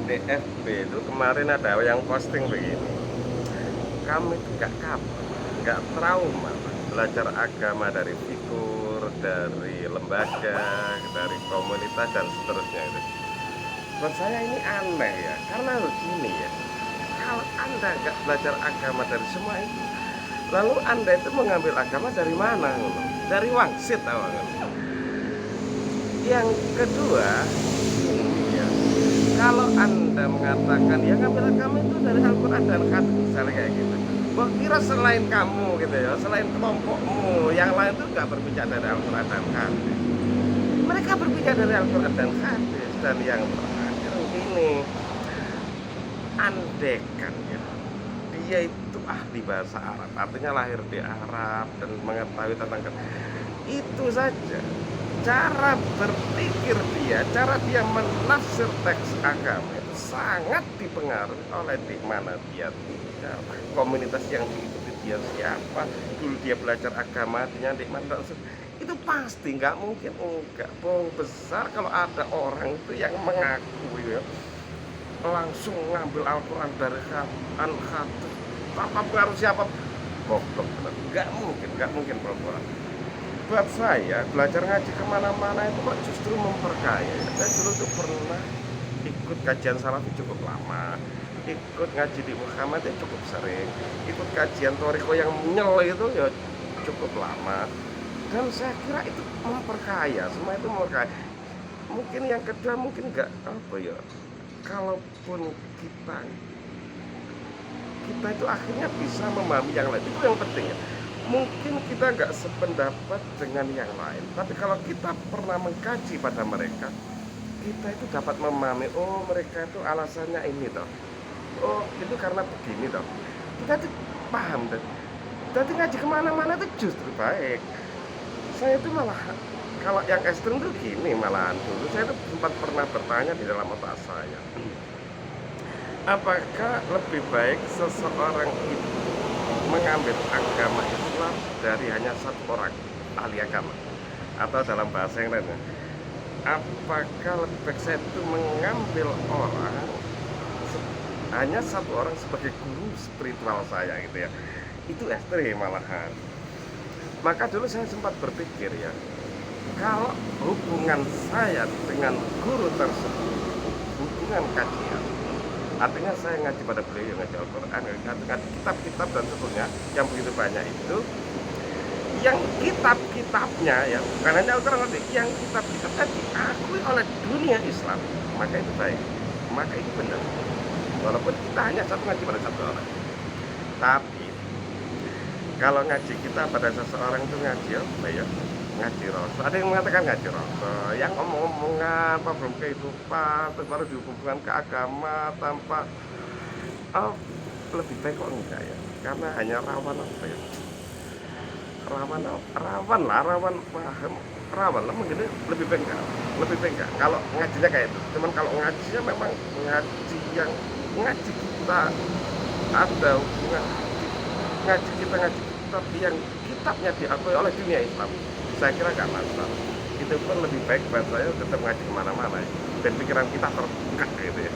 di FB itu kemarin ada yang posting begini, kami itu nggak trauma Pak, belajar agama dari figur, dari lembaga, dari komunitas dan seterusnya itu. Buat saya ini aneh ya, karena begini ya, kalau Anda nggak belajar agama dari semua itu, lalu Anda itu mengambil agama dari mana? Dari wangsit awalnya. Yang kedua, ya, kalau Anda mengatakan ya ngambil agama itu dari Al-Quran dan hadis misalnya kayak gitu. Gua kira selain kamu gitu ya, selain kelompokmu, yang lain itu nggak berbicara dari Al-Quran dan hadis. Mereka berbicara dari Al-Quran dan hadis. Dan yang terakhir ini, andekan ya, dia itu ahli bahasa Arab, artinya lahir di Arab dan mengetahui tentang itu saja. Cara berpikir dia, cara dia menafsir teks agama itu sangat dipengaruhi oleh di mana dia tinggal, komunitas yang diikuti dia siapa, dulu dia belajar agama artinya di mana. Itu pasti nggak mungkin enggak bohong besar kalau ada orang itu yang mengaku ya langsung ngambil Al-Quran dari hadis tanpa pengaruh siapa, goblok benar. Nggak mungkin pura-pura. Buat saya belajar ngaji kemana-mana itu kok justru memperkaya. Saya dulu tuh pernah ikut kajian salafi cukup lama, ikut ngaji di Muhammad ya cukup sering, ikut kajian toriko yang nyel itu ya cukup lama, dan saya kira itu memperkaya, semua itu memperkaya. Mungkin yang kedua mungkin nggak apa ya, kalaupun kita kita itu akhirnya bisa memahami yang lain, itu yang penting ya. Mungkin kita nggak sependapat dengan yang lain, tapi kalau kita pernah mengkaji pada mereka, kita itu dapat memahami, oh mereka itu alasannya ini toh, oh itu karena begini toh, kita itu paham. Dan jadi ngaji kemana-mana itu justru baik. Saya itu malah kalau yang ekstrem tuh gini, malahan dulu saya tuh sempat pernah bertanya di dalam otak saya, apakah lebih baik seseorang itu mengambil agama Islam dari hanya satu orang ahli agama, atau dalam bahasa yang lainnya, apakah lebih baik saya itu mengambil orang hanya satu orang sebagai guru spiritual saya gitu ya. Itu ekstrim malahan. Maka dulu saya sempat berpikir ya, kalau hubungan saya dengan guru tersebut hubungan kajian, artinya saya ngaji pada beliau, ngaji Al-Quran, ngaji kitab-kitab dan seterusnya yang begitu banyak itu, yang kitab-kitabnya ya bukan hanya Al-Quran, yang kitab-kitabnya diakui oleh dunia Islam, maka itu baik, maka itu benar, walaupun kita hanya satu ngaji pada satu orang. Tapi kalau ngaji kita pada seseorang itu ngaji apa ya, ngaji rasul. Ada yang mengatakan ngaji rasul, yang omong-omongan problem kehidupan terus baru dihubungkan ke agama tanpa lebih baik kok enggak ya, karena hanya rawan apa ya, rawan paham, rawan lah mungkin lebih baik enggak, kalau ngajinya kayak itu. Cuman kalau ngajinya memang ngaji yang ngaji kita ada hubungan, ngaji kitab yang kitabnya diakui oleh dunia Islam, saya kira nggak masalah. Itu pun lebih baik buat saya tetap ngaji kemana-mana ya. Dan pikiran kita terbuka gitu ya.